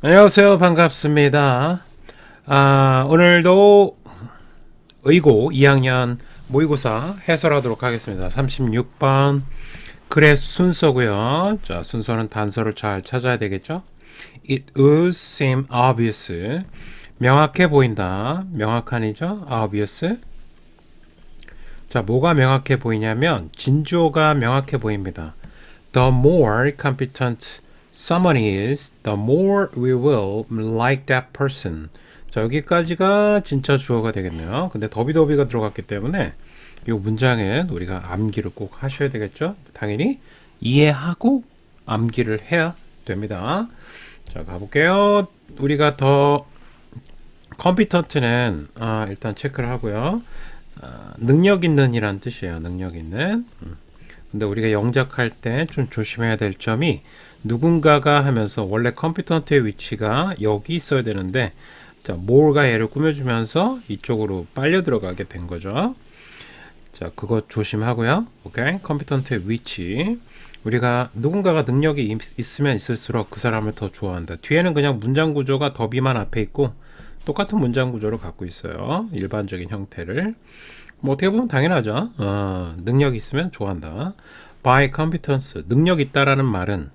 안녕하세요. 반갑습니다. 오늘도 의고 2학년 모의고사 해설하도록 하겠습니다. 36번 글의 순서고요. 자, 순서는 단서를 잘 찾아야 되겠죠? It would seem obvious. 명확해 보인다. 명확한이죠? obvious. 자, 뭐가 명확해 보이냐면 진주어가 명확해 보입니다. The more competent someone is, the more we will like that person. 자, 여기까지가 진짜 주어가 되겠네요. 근데 더비더비가 들어갔기 때문에 이 문장은 우리가 암기를 꼭 하셔야 되겠죠? 당연히 이해하고 암기를 해야 됩니다. 자, 가볼게요. 우리가 더 컴피턴트는 일단 체크를 하고요. 능력 있는 이란 뜻이에요. 능력 있는. 근데 우리가 영작할 때 좀 조심해야 될 점이 누군가가 하면서 원래 컴퓨턴트의 위치가 여기 있어야 되는데 자, more가 얘를 꾸며주면서 이쪽으로 빨려 들어가게 된 거죠. 자, 그거 조심하고요. 오케이? 컴퓨턴트의 위치. 우리가 누군가가 능력이 있으면 있을수록 그 사람을 더 좋아한다. 뒤에는 그냥 문장 구조가 더비만 앞에 있고 똑같은 문장 구조를 갖고 있어요. 일반적인 형태를. 뭐 어떻게 보면 당연하죠. 능력 있으면 좋아한다. By competence, 능력 있다라는 말은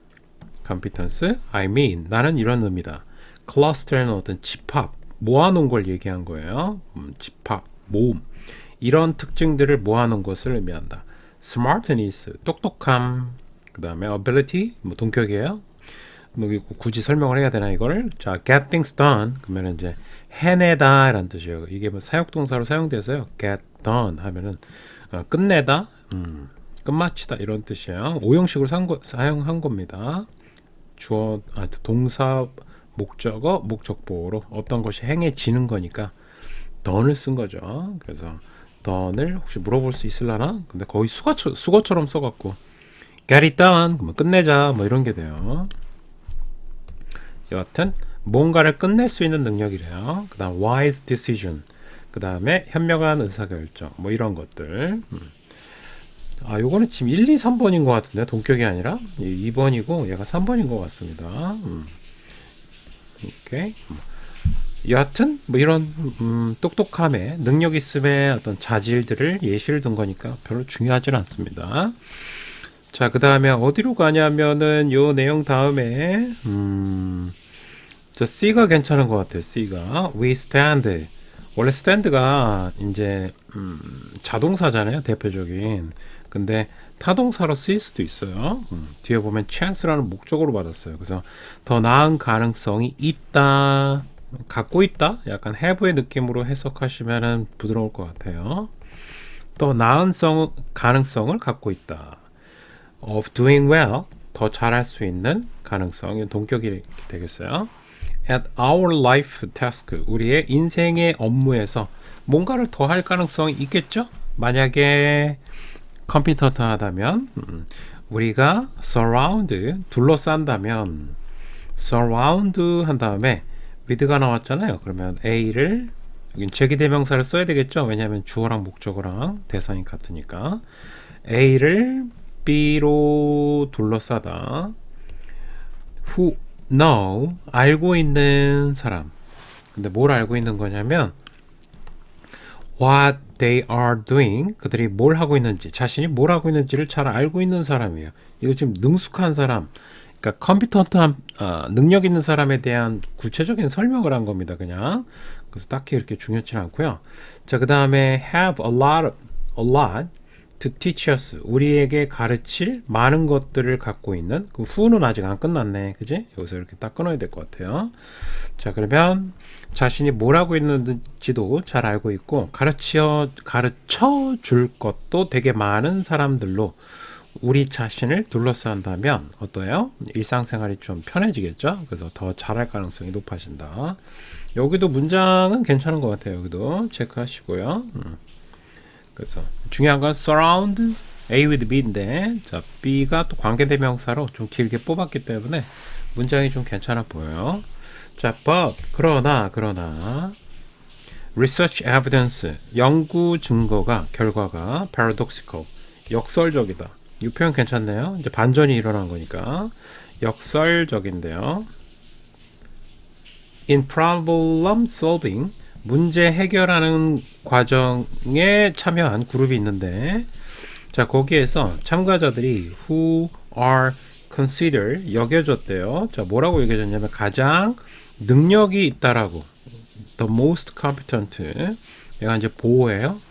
competence, I mean, 나는 이런 의미다. cluster는 어떤 집합, 모아놓은 걸 얘기한 거예요. 집합, 모음, 이런 특징들을 모아놓은 것을 의미한다. smartness, 똑똑함, 그 다음에 ability, 뭐 동격이에요. 뭐 굳이 설명을 해야 되나 이거를? 자, get things done 그러면 이제 해내다 라는 뜻이에요. 이게 뭐 사역동사로 사용돼서요. get done 하면은 끝내다, 끝마치다 이런 뜻이에요. 오형식으로 사용한 겁니다. 주어, 동사, 목적어, 목적보호로 어떤 것이 행해지는 거니까 done을 쓴 거죠. 그래서 done을 혹시 물어볼 수 있을라나? 근데 거의 수거처럼 써갖고 get it done 그러면 끝내자 뭐 이런 게 돼요. 여하튼 뭔가를 끝낼 수 있는 능력이래요. 그 다음 wise decision, 그 다음에 현명한 의사결정 뭐 이런 것들. 요거는 지금 1, 2, 3번인 것 같은데 동격이 아니라 2번이고 얘가 3번인 것 같습니다. 오케이. 여하튼 뭐 이런 똑똑함에 능력 있음의 어떤 자질들을 예시를 든 거니까 별로 중요하진 않습니다. 자, 그 다음에 어디로 가냐면은 요 내용 다음에 저 C가 괜찮은 것 같아요. C가 we stand. 원래 stand가 이제 자동사잖아요. 대표적인. 근데 타동사로 쓰일 수도 있어요. 뒤에 보면 chance라는 목적으로 받았어요. 그래서 더 나은 가능성이 있다, 갖고 있다, 약간 have의 느낌으로 해석하시면 부드러울 것 같아요. 더 나은 가능성을 갖고 있다. of doing well, 더 잘할 수 있는 가능성, 동격이 되겠어요. at our life task, 우리의 인생의 업무에서 뭔가를 더 할 가능성이 있겠죠? 만약에 컴피턴트하다면 우리가 surround, 둘러싼다면 surround 한 다음에 with가 나왔잖아요. 그러면 A를 여긴 제기대명사를 써야 되겠죠? 왜냐하면 주어랑 목적어랑 대상이 같으니까 A를 B로 둘러싸다. who know, 알고 있는 사람. 근데 뭘 알고 있는 거냐면 what they are doing, 그들이 뭘 하고 있는지, 자신이 뭘 하고 있는지를 잘 알고 있는 사람이에요. 이거 지금 능숙한 사람, 그러니까 컴피턴트한 능력 있는 사람에 대한 구체적인 설명을 한 겁니다. 그냥. 그래서 딱히 그렇게 중요치는 않고요. 자, 그 다음에 have a lot to teach us, 우리에게 가르칠 많은 것들을 갖고 있는. 그 who는 아직 안 끝났네, 그지? 여기서 이렇게 딱 끊어야 될 것 같아요. 자, 그러면 자신이 뭘 하고 있는지도 잘 알고 있고 가르쳐 줄 것도 되게 많은 사람들로 우리 자신을 둘러싼다면 어떠해요? 일상생활이 좀 편해지겠죠? 그래서 더 잘할 가능성이 높아진다. 여기도 문장은 괜찮은 것 같아요. 여기도 체크하시고요. 그래서 중요한 건 surround A with B인데, 자, B가 또 관계대명사로 좀 길게 뽑았기 때문에 문장이 좀 괜찮아 보여요. 자, but 그러나 research evidence, 연구 증거가, 결과가 paradoxical, 역설적이다. 이 표현 괜찮네요. 이제 반전이 일어난 거니까 역설적인데요. in problem solving, 문제 해결하는 과정에 참여한 그룹이 있는데, 자, 거기에서 참가자들이 who are considered 여겨졌대요. 자, 뭐라고 여겨졌냐면 가장 능력이 있다라고. the most competent. 얘가 이제 보호예요.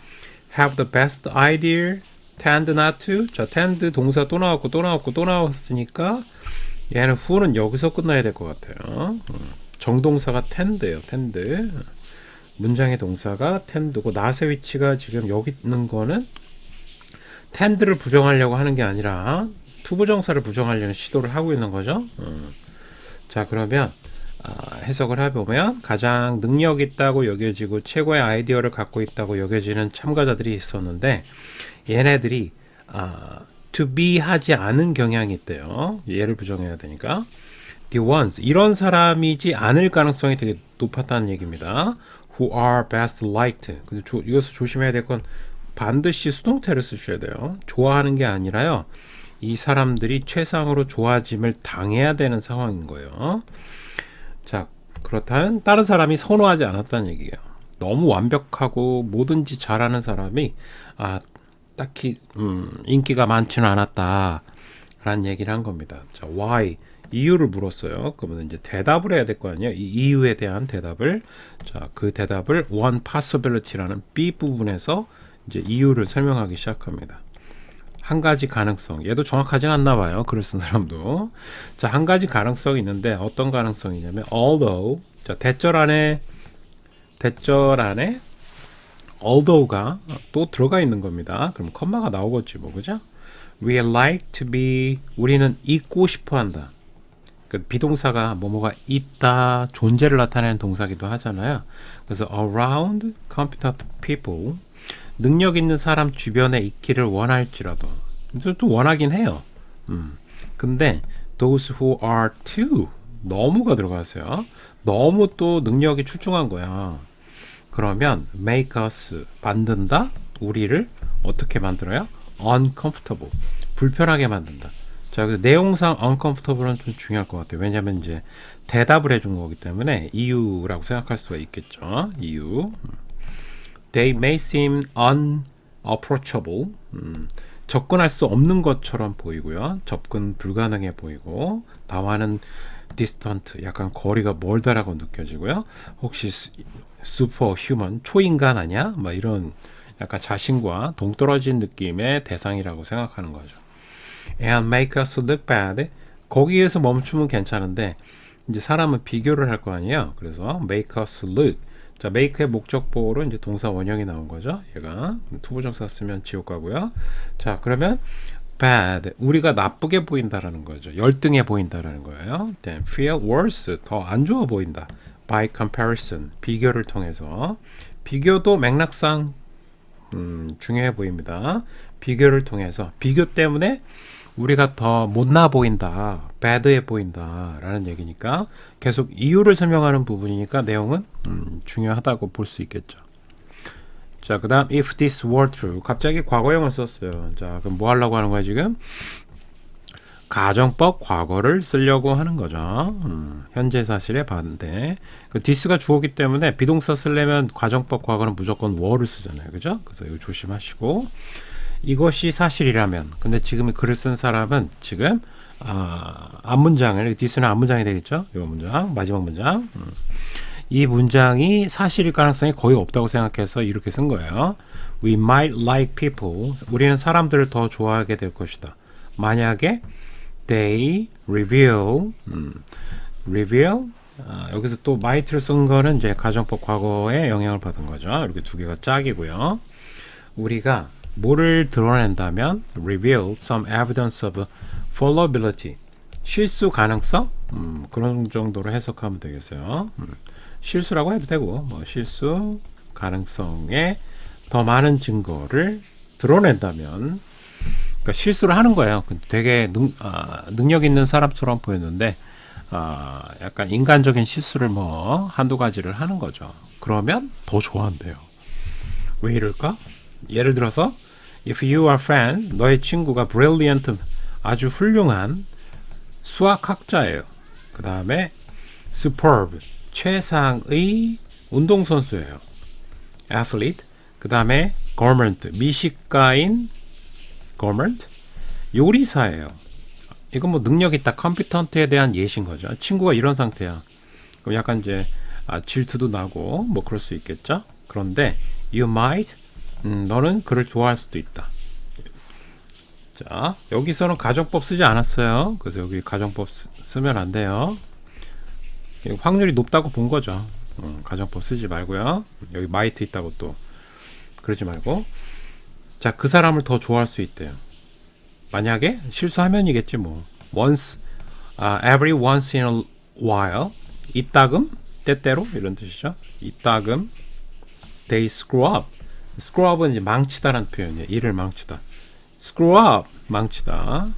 have the best idea, tend not to. 자, tend 동사 또 나왔고 또 나왔고 또 나왔으니까 얘는 who는 여기서 끝나야 될 것 같아요. 정동사가 tend예요. tend. 문장의 동사가 tend고 not의 위치가 지금 여기 있는 거는 tend를 부정하려고 하는 게 아니라 투부정사를 부정하려는 시도를 하고 있는 거죠. 자, 그러면 해석을 해보면 가장 능력 있다고 여겨지고 최고의 아이디어를 갖고 있다고 여겨지는 참가자들이 있었는데 얘네들이 to be 하지 않은 경향이 있대요. 얘를 부정해야 되니까 the ones 이런 사람이지 않을 가능성이 되게 높았다는 얘기입니다. who are best liked. 근데 이것을 조심해야 될 건 반드시 수동태를 쓰셔야 돼요. 좋아하는 게 아니라요. 이 사람들이 최상으로 좋아짐을 당해야 되는 상황인 거예요. 자, 그렇다면 다른 사람이 선호하지 않았다는 얘기예요. 너무 완벽하고 뭐든지 잘하는 사람이 딱히 인기가 많지는 않았다 라는 얘기를 한 겁니다. 자, why? 이유를 물었어요. 그러면 이제 대답을 해야 될 거 아니에요. 이 이유에 대한 대답을. 자, 그 대답을 one possibility라는 B 부분에서 이제 이유를 설명하기 시작합니다. 한 가지 가능성. 얘도 정확하진 않나 봐요. 글을 쓴 사람도. 자, 한 가지 가능성이 있는데 어떤 가능성이냐면 although. 자, 대절 안에 although가 또 들어가 있는 겁니다. 그럼 컴마가 나오겠지 뭐, 그죠? We like to be, 우리는 있고 싶어 한다. 그 비동사가 뭐뭐가 있다, 존재를 나타내는 동사기도 하잖아요. 그래서 around competent people, 능력 있는 사람 주변에 있기를 원할지라도, 또 원하긴 해요. 근데 those who are too, 너무가 들어갔어요. 너무 또 능력이 출중한 거야. 그러면 make us, 만든다, 우리를 어떻게 만들어요? uncomfortable, 불편하게 만든다. 자, 그래서 내용상 uncomfortable은 좀 중요할 것 같아요. 왜냐하면 이제 대답을 해준 거기 때문에 이유라고 생각할 수가 있겠죠. 이유. They may seem unapproachable. 접근할 수 없는 것처럼 보이고요. 접근 불가능해 보이고, 나와는 distant, 약간 거리가 멀다라고 느껴지고요. 혹시 superhuman, 초인간 아니야? 막 이런 약간 자신과 동떨어진 느낌의 대상이라고 생각하는 거죠. And make us look bad. 거기에서 멈추면 괜찮은데 이제 사람은 비교를 할 거 아니에요. 그래서 make us look. 자, make의 목적보호로 이제 동사 원형이 나온 거죠. 얘가 투부정사 쓰면 지옥 가고요. 자, 그러면 bad, 우리가 나쁘게 보인다라는 거죠. 열등해 보인다라는 거예요. Then feel worse, 더 안 좋아 보인다. By comparison, 비교를 통해서. 비교도 맥락상 중요해 보입니다. 비교를 통해서, 비교 때문에 우리가 더 못나 보인다, bad해 보인다 라는 얘기니까 계속 이유를 설명하는 부분이니까 내용은 중요하다고 볼 수 있겠죠. 자, 그 다음 if this were true, 갑자기 과거형을 썼어요. 자, 그럼 뭐 하려고 하는 거야 지금? 가정법 과거를 쓰려고 하는 거죠. 현재 사실에 반대. 그 this가 주어기 때문에 비동사 쓰려면 가정법 과거는 무조건 were를 쓰잖아요. 그죠? 그래서 이거 조심하시고, 이것이 사실이라면, 근데 지금 글을 쓴 사람은 지금 앞문장을, this는 앞문장이 되겠죠? 이 문장, 마지막 문장. 이 문장이 사실일 가능성이 거의 없다고 생각해서 이렇게 쓴 거예요. We might like people. 우리는 사람들을 더 좋아하게 될 것이다. 만약에 they reveal, 여기서 또 might를 쓴 거는 이제 가정법 과거에 영향을 받은 거죠. 이렇게 두 개가 짝이고요. 우리가 뭐를 드러낸다면 reveal some evidence of fallibility, 실수 가능성, 그런 정도로 해석하면 되겠어요. 실수라고 해도 되고, 뭐 실수 가능성에 더 많은 증거를 드러낸다면, 그러니까 실수를 하는 거예요. 되게 능력 있는 사람처럼 보였는데 약간 인간적인 실수를 뭐 한두 가지를 하는 거죠. 그러면 더 좋아한대요. 왜 이럴까? 예를 들어서 if you are friend, 너의 친구가 brilliant, 아주 훌륭한 수학학자예요. 그 다음에 superb, 최상의 운동선수예요. athlete. 그 다음에 government, 미식가인 government, 요리사예요. 이건 뭐 능력 있다, 컴피턴트에 대한 예시인 거죠. 친구가 이런 상태야. 그럼 약간 이제 질투도 나고 뭐 그럴 수 있겠죠. 그런데 you might, 너는 그를 좋아할 수도 있다. 자, 여기서는 가정법 쓰지 않았어요. 그래서 여기 가정법 쓰면 안 돼요. 확률이 높다고 본 거죠. 가정법 쓰지 말고요. 여기 might 있다고 또 그러지 말고. 자, 그 사람을 더 좋아할 수 있대요. 만약에 실수하면이겠지 뭐. once, every once in a while, 이따금, 때때로 이런 뜻이죠. 이따금 they screw up. screw up은 이제 망치다라는 표현이에요. 일을 망치다. screw up, 망치다.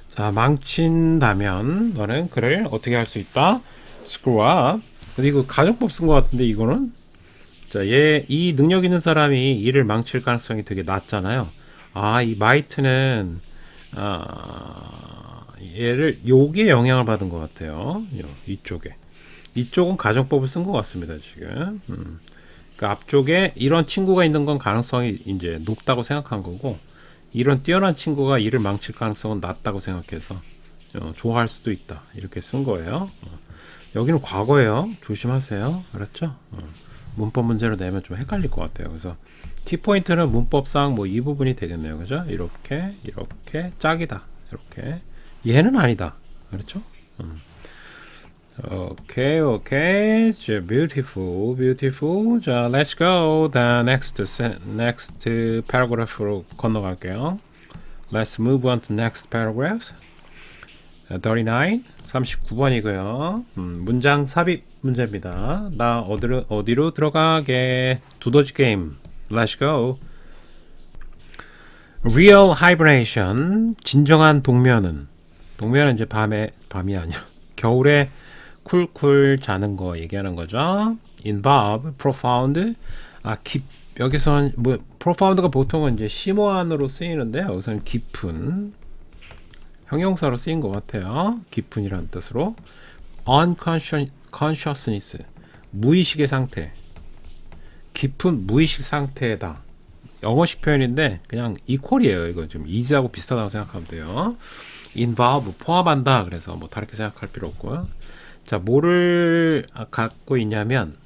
자, 망친다면 너는 그를 어떻게 할 수 있다? screw up. 근데 이거 가정법 쓴 것 같은데 이거는, 자, 이 능력 있는 사람이 일을 망칠 가능성이 되게 낮잖아요. 이 might는 얘를 요게 영향을 받은 것 같아요. 이쪽은 가정법을 쓴 것 같습니다 지금. 그 앞쪽에 이런 친구가 있는 건 가능성이 이제 높다고 생각한 거고, 이런 뛰어난 친구가 일을 망칠 가능성은 낮다고 생각해서 좋아할 수도 있다 이렇게 쓴 거예요. 여기는 과거예요. 조심하세요. 알았죠? 문법 문제로 내면 좀 헷갈릴 것 같아요. 그래서 키포인트는 문법상 뭐 이 부분이 되겠네요. 그죠? 이렇게 짝이다. 이렇게. 얘는 아니다. 그렇죠? 오케이. beautiful. 자, let's go. The next paragraph로 건너갈게요. Let's move on to next paragraph. 39번이고요. 문장 삽입 문제입니다. 나 어디로 들어가게? 두더지 게임. Let's go. Real hibernation. 진정한 동면은 이제 밤이 아니라 겨울에 쿨쿨 자는 거 얘기하는 거죠. Involve, profound. 여기서는 뭐 profound가 보통은 이제 심오한으로 쓰이는데 여기서는 깊은 형용사로 쓰인 것 같아요. 깊은이라는 뜻으로. unconsciousness, 무의식의 상태. 깊은 무의식 상태다. 영어식 표현인데 그냥 equal이에요. 이거 좀 easy하고 비슷하다고 생각하면 돼요. involve, 포함한다. 그래서 뭐 다르게 생각할 필요 없고요. 자, 뭐를 갖고 있냐면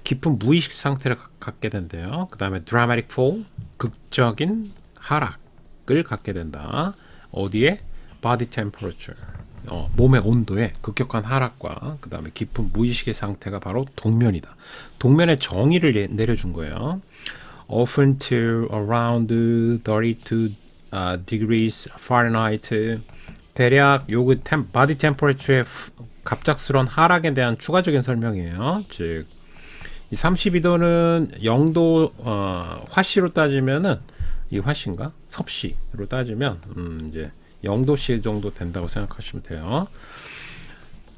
깊은 무의식 상태를 갖게 된대요. 그 다음에 dramatic fall, 극적인 하락을 갖게 된다. 어디에? body temperature, 몸의 온도에 급격한 하락과 그 다음에 깊은 무의식의 상태가 바로 동면이다. 동면의 정의를 내려준 거예요. often to around 32 degrees Fahrenheit. 대략 요거 body temperature의 갑작스러운 하락에 대한 추가적인 설명이에요. 즉, 이 32도는 0도 화씨로 따지면은, 이 화씨인가? 섭씨로 따지면 이제 0도씨 정도 된다고 생각하시면 돼요.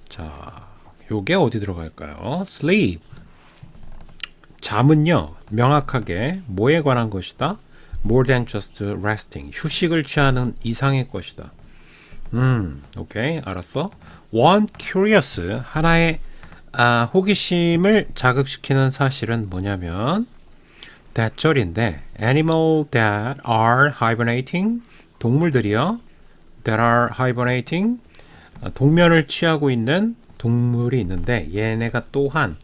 자, 요게 어디 들어갈까요? sleep. 잠은요, 명확하게 뭐에 관한 것이다? more than just resting. 휴식을 취하는 이상의 것이다. 오케이, 알았어. one curious. 하나의 호기심을 자극시키는 사실은 뭐냐면 that절인데 animal that are hibernating. 동물들이요. that are hibernating. 동면을 취하고 있는 동물이 있는데 얘네가 또한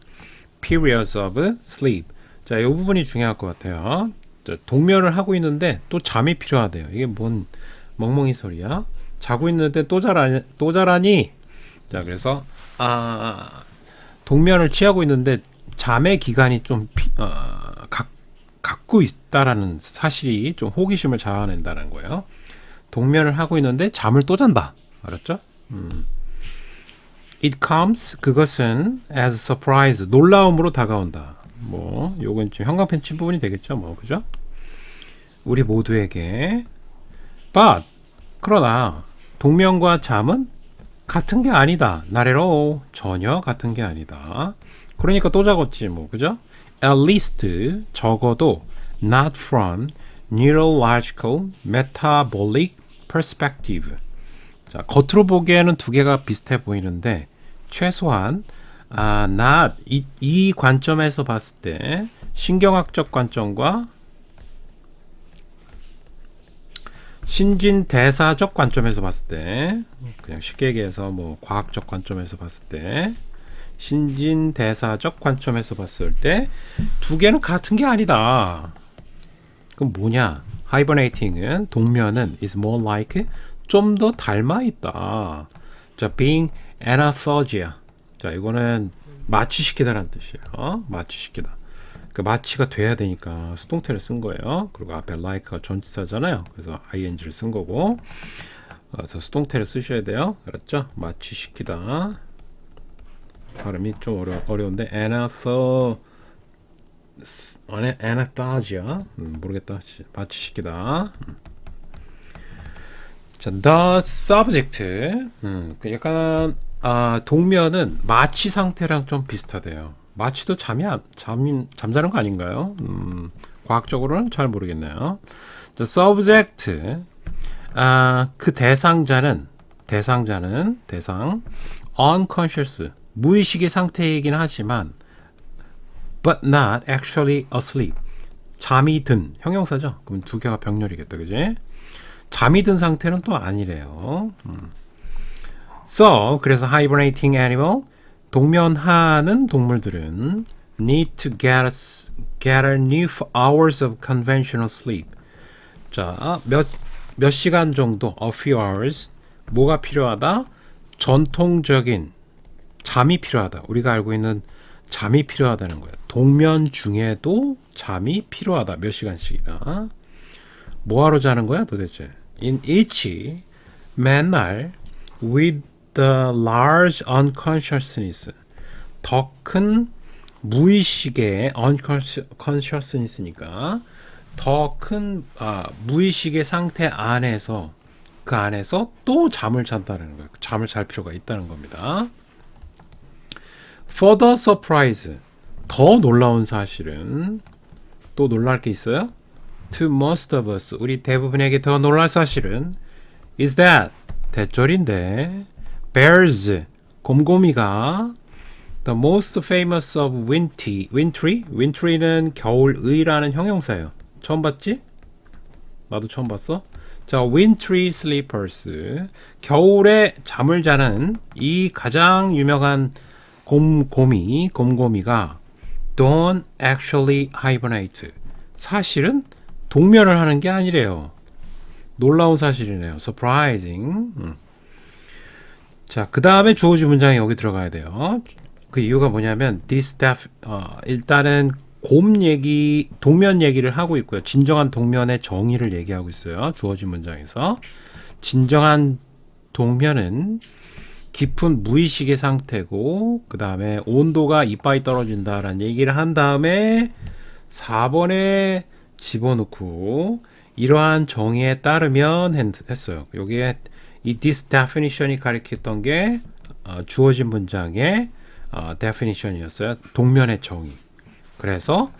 periods of sleep. 자, 이 부분이 중요할 것 같아요. 자, 동면을 하고 있는데 또 잠이 필요하대요. 이게 뭔 멍멍이 소리야? 자고 있는데 또 자라니? 자, 그래서 동면을 취하고 있는데 잠의 기간이 좀 갖고 있다라는 사실이 좀 호기심을 자아낸다는 거예요. 동면을 하고 있는데 잠을 또 잔다. 알았죠? It comes, 그것은 as surprise, 놀라움으로 다가온다. 뭐 요건 좀 형광펜 친 부분이 되겠죠, 뭐 그죠? 우리 모두에게. But 그러나 동면과 잠은 같은 게 아니다. Not at all. 전혀 같은 게 아니다. 그러니까 또 적었지, 뭐 그죠? At least 적어도 not from neurological metabolic perspective. 자, 겉으로 보기에는 두 개가 비슷해 보이는데 최소한 not 이 관점에서 봤을 때 신경학적 관점과 신진대사적 관점에서 봤을 때 그냥 쉽게 얘기해서 뭐 과학적 관점에서 봤을 때 신진대사적 관점에서 봤을 때 두 개는 같은 게 아니다. 그럼 뭐냐? hibernating은 동면은 is more like 좀 더 닮아 있다. 자, being anathasia. 자, 이거는 마취시키다라는 뜻이에요. 마취시키다. 그 마취가 돼야 되니까 수동태를 쓴 거예요. 그리고 앞에 like가 전치사잖아요. 그래서 ing를 쓴 거고. 그래서 수동태를 쓰셔야 돼요. 알았죠? 마취시키다. 발음이 좀 어려운데 anathasia. 모르겠다. 마취시키다. 자, the subject. 그 약간 동면은 마취 상태랑 좀 비슷하대요. 마취도 잠자는 거 아닌가요? 과학적으로는 잘 모르겠네요. The subject. 그 대상 unconscious 무의식의 상태이긴 하지만 but not actually asleep. 잠이 든 형용사죠. 그럼 두 개가 병렬이겠다, 그지? 잠이 든 상태는 또 아니래요. So 그래서 hibernating animal 동면하는 동물들은 need to get a new hours of conventional sleep. 자, 몇 시간 정도, a few hours. 뭐가 필요하다? 전통적인 잠이 필요하다. 우리가 알고 있는 잠이 필요하다는 거예요. 동면 중에도 잠이 필요하다. 몇 시간씩이나. 뭐하러 자는 거야 도대체? In each, 맨날 with the large unconsciousness. 더 큰 무의식의 unconsciousness니까 더 큰 무의식의 상태 안에서 그 안에서 또 잠을 잔다는 거예요. 잠을 잘 필요가 있다는 겁니다. Further surprise. 더 놀라운 사실은 또 놀랄 게 있어요? To most of us. 우리 대부분에게 더 놀랄 사실은 is that 대절인데 bears 곰곰이가 the most famous of wintry는 겨울의라는 형용사예요. 처음 봤지? 나도 처음 봤어. 자, wintry sleepers 겨울에 잠을 자는 이 가장 유명한 곰곰이가 don't actually hibernate. 사실은 동면을 하는 게 아니래요. 놀라운 사실이네요. surprising. 자, 그 다음에 주어진 문장이 여기 들어가야 돼요. 그 이유가 뭐냐면 일단은 동면 얘기를 하고 있고요. 진정한 동면의 정의를 얘기하고 있어요. 주어진 문장에서. 진정한 동면은 깊은 무의식의 상태고 그 다음에 온도가 이빠이 떨어진다라는 얘기를 한 다음에 4번에 집어넣고 이러한 정의에 따르면 했어요. 여기에 이 this definition이 가리켰던 게 주어진 문장의 definition이었어요. 동면의 정의. 그래서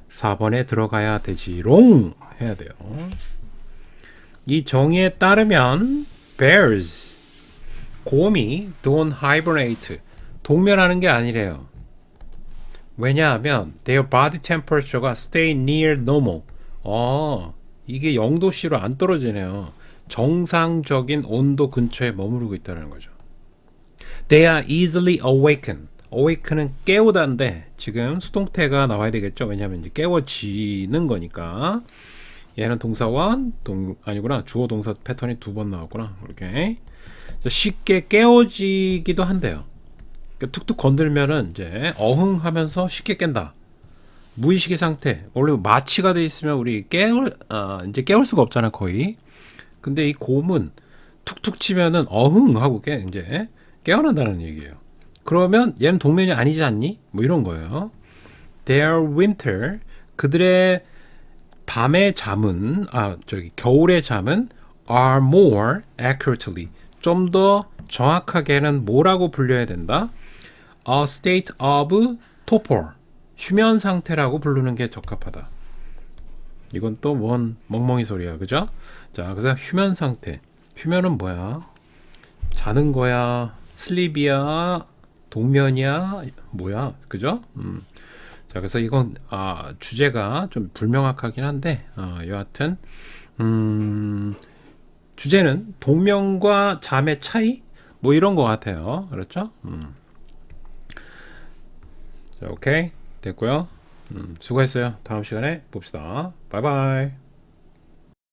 4번에 들어가야 되지롱 해야 돼요. 이 정의에 따르면 bears 곰이 don't hibernate 동면하는 게 아니래요. 왜냐하면 their body temperature가 stay near normal. 이게 0도씨로 안 떨어지네요. 정상적인 온도 근처에 머무르고 있다는 거죠. They are easily awakened. awaken은 깨우다인데 지금 수동태가 나와야 되겠죠. 왜냐하면 이제 깨워지는 거니까. 얘는 동사원 아니구나. 주어 동사 패턴이 두 번 나왔구나. 이렇게 쉽게 깨워지기도 한대요. 그러니까 툭툭 건들면은 이제 어흥하면서 쉽게 깬다. 무의식의 상태. 원래 마취가 돼 있으면 우리 이제 깨울 수가 없잖아 거의. 근데 이 곰은 툭툭 치면은 어흥하고 이제 깨어난다는 얘기예요. 그러면 얘는 동면이 아니지 않니? 뭐 이런 거예요. Their winter 그들의 밤의 잠은 겨울의 잠은 are more accurately 좀 더 정확하게는 뭐라고 불려야 된다? A state of torpor 휴면 상태라고 부르는 게 적합하다. 이건 또 뭔 멍멍이 소리야, 그죠? 자, 그래서 휴면 상태. 휴면은 뭐야? 자는 거야? 슬립이야? 동면이야 뭐야 그죠? 자 그래서 이건 주제가 좀 불명확하긴 한데 여하튼 주제는 동면과 잠의 차이 뭐 이런 것 같아요. 그렇죠? 자, 오케이 됐고요. 수고했어요. 다음 시간에 봅시다. 바이바이.